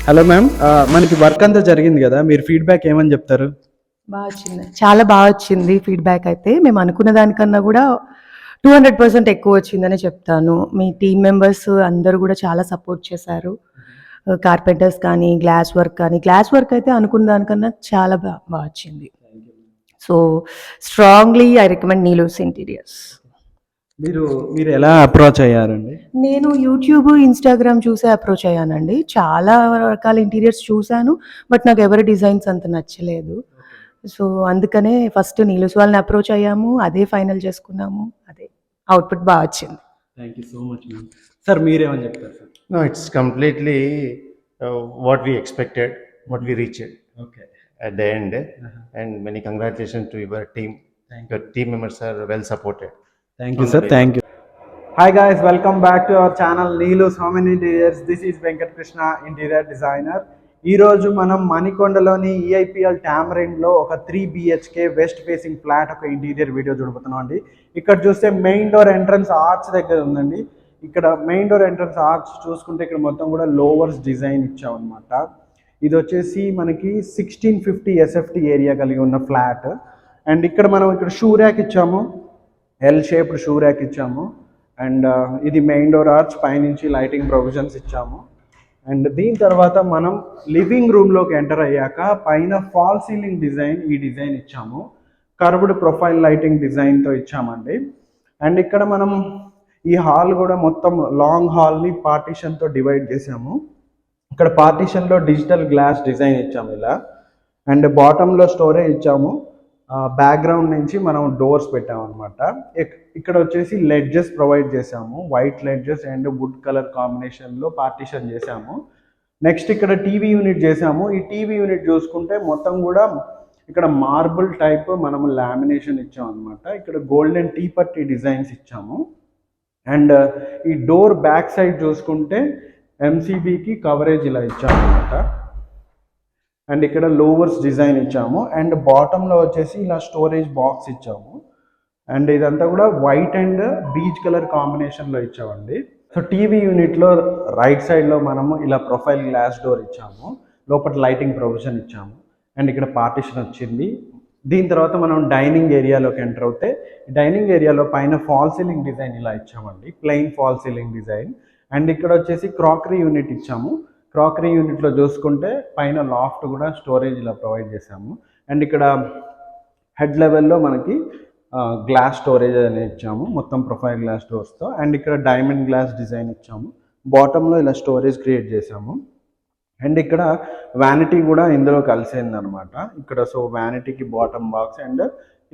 Hello ma'am, మనకి work అంతా జరిగింది కదా, మీరు ఫీడ్బ్యాక్ ఏమని చెప్తారు? బాగా వచ్చింది, చాలా బాగా వచ్చింది ఫీడ్బ్యాక్. అయితే మేము అనుకున్న దానికన్నా కూడా 200% ఎక్కువ వచ్చిందని చెప్తాను. మీ టీం మెంబర్స్ అందరూ కూడా చాలా సపోర్ట్ చేశారు. కార్పెంటర్స్ కానీ గ్లాస్ వర్క్ అయితే అనుకున్న దానికన్నా చాలా బాగా వచ్చింది. So strongly I recommend Neelu's interiors. మీరు మీరు ఎలా అప్రోచ్ అయ్యారండి? నేను యూట్యూబ్, ఇన్స్టాగ్రామ్ చూసే అప్రోచ్ అయ్యానండి. చాలా రకాల ఇంటీరియర్స్ చూశాను, బట్ నాకు ఎవరి డిజైన్స్ అంత నచ్చలేదు. సో అందుకనే ఫస్ట్ నీలూస్ వాళ్ళని అప్రోచ్ అయ్యాము, అదే ఫైనల్ చేసుకున్నాము. అదే అవుట్పుట్ బాగా వచ్చింది. Thank you so much ma'am. Sir మీరేమని చెప్తారు sir? No, it's completely what we expected, what we reached okay. at the end. And many congratulations to your team. Your team members are well supported. Thank you sir, thank you. Hi guys, welcome back to our channel Neelu's home and interiors. This is Venkat Krishna, interior designer. ఈరోజు మనం మణికొండలోని EIPL టామరిన్లో ఒక 3 BHK west facing flat ఒక interior video చూడబోతున్నాం అండి. ఇక్కడ చూస్తే main door entrance arch దగ్గర ఉందండి. ఇక్కడ మెయిన్ డోర్ ఎంట్రన్స్ ఆర్చ్ చూసుకుంటే ఇక్కడ మొత్తం కూడా లోవర్స్ డిజైన్ ఇచ్చామన్నమాట. ఇది వచ్చేసి మనకి 1650 SFT ఏరియా కలిగి ఉన్న ఫ్లాట్. అండ్ ఇక్కడ మనం ఇక్కడ షూ ర్యాక్ ఇచ్చాము, ఎల్ షేప్డ్ షూ ర్యాక్ ఇచ్చాము. అండ్ ఇది మెయిన్ డోర్ ఆర్చ్, పైనుంచి లైటింగ్ ప్రొవిజన్స్ ఇచ్చాము. అండ్ దీని తర్వాత మనం లివింగ్ రూమ్లోకి ఎంటర్ అయ్యాక పైన ఫాల్ సీలింగ్ డిజైన్, ఈ డిజైన్ ఇచ్చాము. కర్వ్డ్ ప్రొఫైల్ లైటింగ్ డిజైన్తో ఇచ్చామండి. అండ్ ఇక్కడ మనం ఈ హాల్ కూడా మొత్తం లాంగ్ హాల్ని పార్టీషన్తో డివైడ్ చేసాము. ఇక్కడ పార్టీషన్లో డిజిటల్ గ్లాస్ డిజైన్ ఇచ్చాము ఇలా. అండ్ బాటంలో స్టోరేజ్ ఇచ్చాము. బ్యాక్గ్రౌండ్ నుంచి మనం డోర్స్ పెట్టామన్నమాట. ఇక్కడ వచ్చేసి లెడ్జెస్ ప్రొవైడ్ చేసాము, white ledges and would colour కాంబినేషన్లో పార్టీషన్ చేసాము. నెక్స్ట్ ఇక్కడ టీవీ యూనిట్ చేసాము. ఈ టీవీ యూనిట్ చూసుకుంటే మొత్తం కూడా ఇక్కడ మార్బుల్ టైప్ మనం లామినేషన్ ఇచ్చాము అనమాట. ఇక్కడ గోల్డెన్ టీ పట్టి డిజైన్స్ ఇచ్చాము. అండ్ ఈ డోర్ బ్యాక్ సైడ్ చూసుకుంటే ఎంసీబీకి కవరేజ్ ఇలా ఇచ్చాము అనమాట. అండ్ ఇక్కడ లోవర్స్ డిజైన్ ఇచ్చాము. అండ్ బాటంలో వచ్చేసి ఇలా స్టోరేజ్ బాక్స్ ఇచ్చాము. అండ్ ఇదంతా కూడా వైట్ అండ్ బీచ్ కలర్ కాంబినేషన్లో ఇచ్చామండి. సో టీవీ యూనిట్లో రైట్ సైడ్లో మనము ఇలా ప్రొఫైల్ గ్లాస్ డోర్ ఇచ్చాము, లోపల లైటింగ్ ప్రొవిజన్ ఇచ్చాము. అండ్ ఇక్కడ పార్టిషన్ వచ్చింది. దీని తర్వాత మనం డైనింగ్ ఏరియాలోకి ఎంటర్ అవుతే, డైనింగ్ ఏరియాలో పైన ఫాల్ సీలింగ్ డిజైన్ ఇలా ఇచ్చామండి, plain fall ceiling design. And ఇక్కడ వచ్చేసి క్రాకరీ యూనిట్ ఇచ్చాము. క్రాకరీ యూనిట్లో చూసుకుంటే పైన లాఫ్ట్ కూడా స్టోరేజ్ ఇలా ప్రొవైడ్ చేసాము. అండ్ ఇక్కడ హెడ్ లెవెల్లో మనకి గ్లాస్ స్టోరేజ్ అనేది ఇచ్చాము, మొత్తం ప్రొఫైల్ గ్లాస్ డోర్స్తో. అండ్ ఇక్కడ డైమండ్ గ్లాస్ డిజైన్ ఇచ్చాము. బాటంలో ఇలా స్టోరేజ్ క్రియేట్ చేసాము. అండ్ ఇక్కడ వ్యానిటీ కూడా ఇందులో కలిసిందనమాట. ఇక్కడ సో వ్యానిటీకి బాటమ్ బాక్స్. అండ్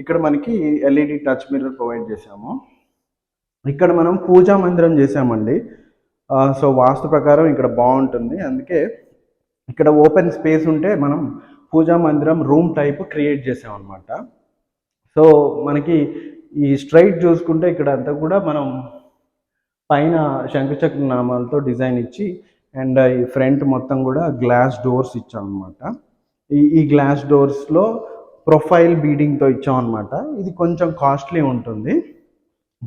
ఇక్కడ మనకి ఎల్ఈడి టచ్ మిర్రర్ ప్రొవైడ్ చేసాము. ఇక్కడ మనం పూజా మందిరం చేసామండి. సో వాస్తు ప్రకారం ఇక్కడ బాగుంటుంది, అందుకే ఇక్కడ ఓపెన్ స్పేస్ ఉంటే మనం పూజా మందిరం రూమ్ టైప్ క్రియేట్ చేసామన్నమాట. సో మనకి ఈ స్ట్రైట్ చూసుకుంటే ఇక్కడ అంతా కూడా మనం పైన శంకుచక్ర నామాలతో డిజైన్ ఇచ్చి, అండ్ ఈ ఫ్రంట్ మొత్తం కూడా గ్లాస్ డోర్స్ ఇచ్చామన్నమాట. ఈ గ్లాస్ డోర్స్లో ప్రొఫైల్ బీడింగ్తో ఇచ్చామన్నమాట. ఇది కొంచెం కాస్ట్లీ ఉంటుంది,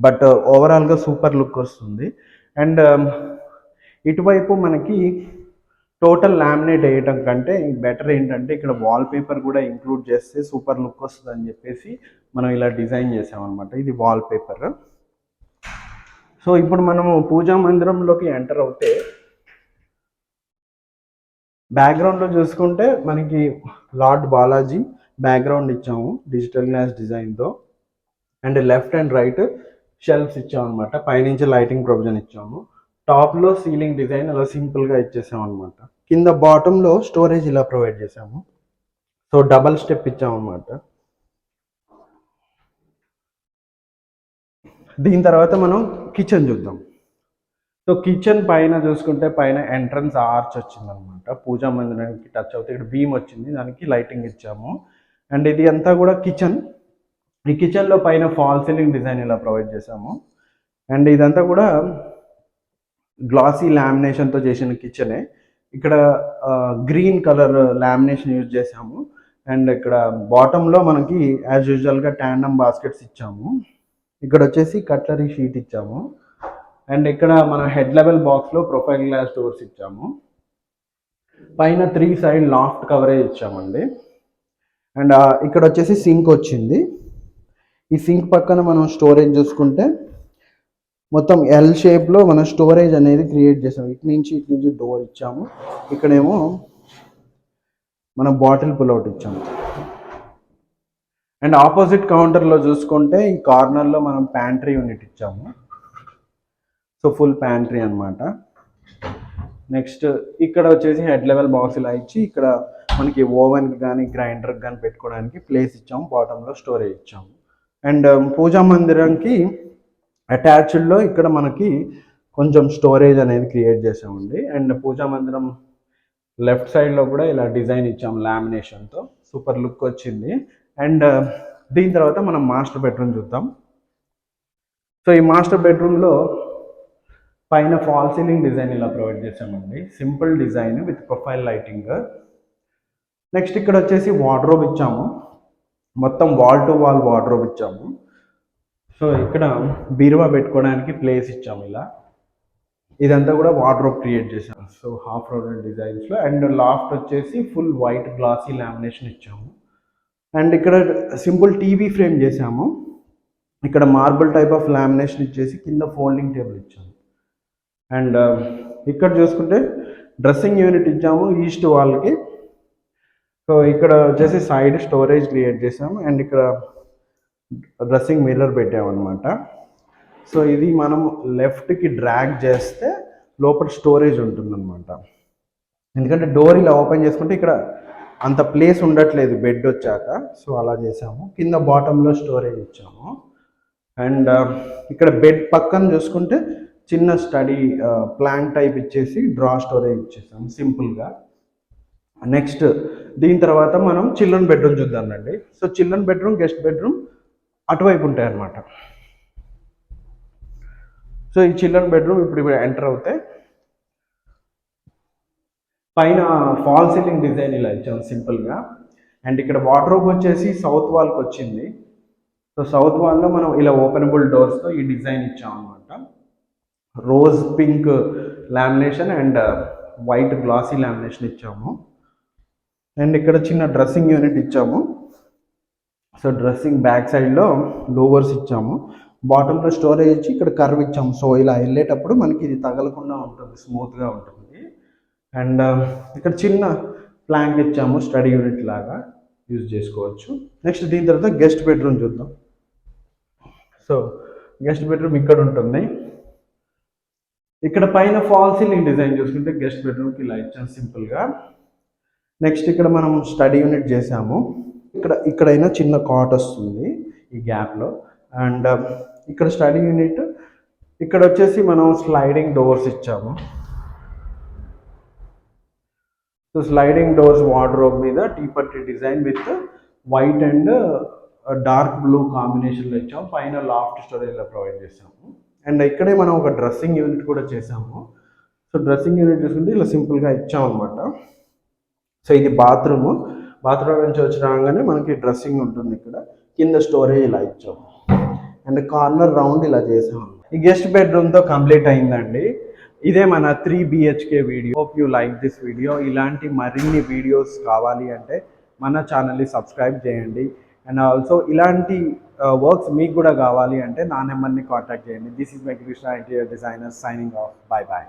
బట్ ఓవరాల్గా సూపర్ లుక్ వస్తుంది. అండ్ ఇటువైపు మనకి టోటల్ లామినేట్ వేయటం కంటే బెటర్ ఏంటంటే ఇక్కడ వాల్ పేపర్ కూడా ఇంక్లూడ్ చేస్తే సూపర్ లుక్ వస్తుంది అని చెప్పేసి మనం ఇలా డిజైన్ చేసామన్నమాట. ఇది వాల్ పేపర్. సో ఇప్పుడు మనము పూజా మందిరంలోకి ఎంటర్ అవుతే బ్యాక్గ్రౌండ్లో చూసుకుంటే మనకి లార్డ్ బాలాజీ బ్యాక్గ్రౌండ్ ఇచ్చాము డిజిటల్ గ్లాస్ డిజైన్తో. And left and right shelves ఇచ్చాము అనమాట. పైనుంచి లైటింగ్ ప్రొవిజన్ ఇచ్చాము. టాప్లో సీలింగ్ డిజైన్ అలా సింపుల్గా ఇచ్చేసాము అనమాట. కింద బాటంలో స్టోరేజ్ ఇలా ప్రొవైడ్ చేసాము. సో డబల్ స్టెప్ ఇచ్చామన్నమాట. దీని తర్వాత మనం కిచెన్ చూద్దాం. సో కిచెన్ పైన చూసుకుంటే పైన ఎంట్రన్స్ ఆర్చ్ వచ్చిందనమాట. పూజా మందిరానికి టచ్ అవుతే ఇక్కడ బీమ్ వచ్చింది, దానికి లైటింగ్ ఇచ్చాము. అండ్ ఇది అంతా కూడా కిచెన్. ఈ కిచెన్లో పైన ఫాల్ సీలింగ్ డిజైన్ ఇలా ప్రొవైడ్ చేసాము. అండ్ ఇదంతా కూడా గ్లాసీ లామినేషన్తో చేసిన కిచెనే. ఇక్కడ గ్రీన్ కలర్ లామినేషన్ యూజ్ చేసాము. అండ్ ఇక్కడ బాటంలో మనకి యాజ్ యూజువల్గా ట్యాండమ్ బాస్కెట్స్ ఇచ్చాము. ఇక్కడ వచ్చేసి కట్లరీ షీట్ ఇచ్చాము. అండ్ ఇక్కడ మన హెడ్ లెవెల్ బాక్స్లో ప్రొఫైల్ గ్లాస్ డోర్స్ ఇచ్చాము. పైన 3 సైడ్ లాఫ్ట్ కవరేజ్ ఇచ్చామండి. అండ్ ఇక్కడ వచ్చేసి సింక్ వచ్చింది. ఈ సింక్ పక్కన మనం స్టోరేజ్ చూసుకుంటే మొత్తం ఎల్ షేప్లో మనం స్టోరేజ్ అనేది క్రియేట్ చేసాము. ఇటు నుంచి డోర్ ఇచ్చాము. ఇక్కడేమో మనం బాటిల్ పుల్అవుట్ ఇచ్చాము. అండ్ ఆపోజిట్ కౌంటర్లో చూసుకుంటే ఈ కార్నర్లో మనం ప్యాంట్రీ యూనిట్ ఇచ్చాము. సో ఫుల్ ప్యాంట్రీ అనమాట. నెక్స్ట్ ఇక్కడ వచ్చేసి హెడ్ లెవెల్ బాక్స్ ఇలా ఇచ్చి ఇక్కడ మనకి ఓవెన్కి కానీ గ్రైండర్కి కానీ పెట్టుకోవడానికి ప్లేస్ ఇచ్చాము. బాటంలో స్టోరేజ్ ఇచ్చాము. అండ్ పూజా మందిరంకి అటాచ్డ్లో ఇక్కడ మనకి కొంచెం స్టోరేజ్ అనేది క్రియేట్ చేసామండి. అండ్ పూజా మందిరం లెఫ్ట్ సైడ్లో కూడా ఇలా డిజైన్ ఇచ్చాము లామినేషన్తో. సూపర్ లుక్ వచ్చింది. అండ్ దీని తర్వాత మనం మాస్టర్ బెడ్రూమ్ చూద్దాం. సో ఈ మాస్టర్ బెడ్రూమ్లో పైన ఫాల్ సీలింగ్ డిజైన్ ఇలా ప్రొవైడ్ చేసామండి. Simple design with profile lighting. Next ఇక్కడ వచ్చేసి వార్డ్రోబ్ ఇచ్చాము. మొత్తం వాల్ టు వాల్ వార్డ్రోబ్ ఇచ్చాము. సో ఇక్కడ బీరువా పెట్టుకోవడానికి ప్లేస్ ఇచ్చాము. ఇలా ఇదంతా కూడా వార్డ్రోబ్ క్రియేట్ చేసాము. సో హాఫ్ రౌండ్ డిజైన్స్లో. అండ్ లాఫ్ట్ వచ్చేసి ఫుల్ వైట్ గ్లాసీ లామినేషన్ ఇచ్చాము. అండ్ ఇక్కడ సింపుల్ టీవీ ఫ్రేమ్ చేసాము. ఇక్కడ మార్బుల్ టైప్ ఆఫ్ లామినేషన్ ఇచ్చేసి కింద ఫోల్డింగ్ టేబుల్ ఇచ్చాము. అండ్ ఇక్కడ చూసుకుంటే డ్రెస్సింగ్ యూనిట్ ఇచ్చాము ఈస్ట్ వాల్కి. సో ఇక్కడ వచ్చేసి సైడ్ స్టోరేజ్ క్రియేట్ చేసాము. అండ్ ఇక్కడ డ్రెస్సింగ్ మిర్రర్ పెట్టామన్నమాట. సో ఇది మనం లెఫ్ట్కి డ్రాగ్ చేస్తే లోపల స్టోరేజ్ ఉంటుందన్నమాట. ఎందుకంటే డోర్ ఇలా ఓపెన్ చేసుకుంటే ఇక్కడ అంత ప్లేస్ ఉండట్లేదు బెడ్ వచ్చాక. సో అలా చేసాము. కింద బాటంలో స్టోరేజ్ ఇచ్చాము. అండ్ ఇక్కడ బెడ్ పక్కన చూసుకుంటే చిన్న స్టడీ ప్లాంట్ టైప్ ఇచ్చేసి డ్రా స్టోరేజ్ ఇచ్చేసాము సింపుల్గా. నెక్స్ట్ దీని తర్వాత మనం చిల్డ్రన్ బెడ్రూమ్ చూద్దామండి. So children bedroom guest bedroom అటువైపు ఉంటాయి అన్నమాట. సో ఈ చిల్డ్రన్ బెడ్రూమ్ ఇప్పుడు ఎంటర్ అవుతాయి. పైన ఫాల్ సీలింగ్ డిజైన్ ఇలా ఇచ్చాము సింపుల్గా. అండ్ ఇక్కడ వార్డ్రోబ్ వచ్చేసి సౌత్ వాల్కి వచ్చింది. సో సౌత్ వాల్లో మనం ఇలా ఓపెనబుల్ డోర్స్తో ఈ డిజైన్ ఇచ్చాము అనమాట. Rose pink lamination and white glossy lamination ఇచ్చాము. అండ్ ఇక్కడ చిన్న డ్రెస్సింగ్ యూనిట్ ఇచ్చాము. సో డ్రెస్సింగ్ బ్యాక్ సైడ్లో లోవర్స్ ఇచ్చాము. బాటంలో స్టోరేజ్ ఇచ్చి ఇక్కడ కర్వ్ ఇచ్చాము. సో ఇలా వెళ్ళేటప్పుడు మనకి ఇది తగలకుండా ఉంటుంది, స్మూత్గా ఉంటుంది. అండ్ ఇక్కడ చిన్న ప్లాంక్ ఇచ్చాము, స్టడీ యూనిట్ లాగా యూజ్ చేసుకోవచ్చు. నెక్స్ట్ దీని తర్వాత గెస్ట్ బెడ్రూమ్ చూద్దాం. సో గెస్ట్ బెడ్రూమ్ ఇక్కడ ఉంటుంది. ఇక్కడ పైన ఫాల్ సీలింగ్ డిజైన్ చూసుకుంటే గెస్ట్ బెడ్రూమ్కి ఇలా ఇచ్చాము సింపుల్గా. నెక్స్ట్ ఇక్కడ మనం స్టడీ యూనిట్ చేసాము. ఇక్కడైనా చిన్న కాట్ వస్తుంది ఈ గ్యాప్లో. అండ్ ఇక్కడ స్టడీ యూనిట్, ఇక్కడ వచ్చేసి మనం స్లైడింగ్ డోర్స్ ఇచ్చాము. సో స్లైడింగ్ డోర్స్ వార్డ్రోబ్ మీద టీపర్టీ design with white and dark blue కాంబినేషన్లో ఇచ్చాము. పైన లాఫ్ట్ స్టోరేజ్లో ప్రొవైడ్ చేసాము. అండ్ ఇక్కడే మనం ఒక డ్రెస్సింగ్ యూనిట్ కూడా చేసాము. సో డ్రెస్సింగ్ యూనిట్ చూసుకుంటే ఇలా సింపుల్గా ఇచ్చాము అనమాట. సో ఇది బాత్రూమ్ నుంచి వచ్చి రాగానే మనకి డ్రెస్సింగ్ ఉంటుంది. ఇక్కడ కింద స్టోరేజ్ ఇలా ఇచ్చాము. అండ్ కార్నర్ రౌండ్ ఇలా చేసాము. ఈ గెస్ట్ బెడ్రూమ్తో కంప్లీట్ అయిందండి. ఇదే మన 3 BHK video. Hope you like this video. ఇలాంటి మరిన్ని వీడియోస్ కావాలి అంటే మన ఛానల్ని సబ్స్క్రైబ్ చేయండి. అండ్ ఆల్సో ఇలాంటి వర్క్స్ మీకు కూడా కావాలి అంటే నా నెంబర్ని కాంటాక్ట్ చేయండి. This is Venkatakrishna, interior designer, signing off. Bye bye.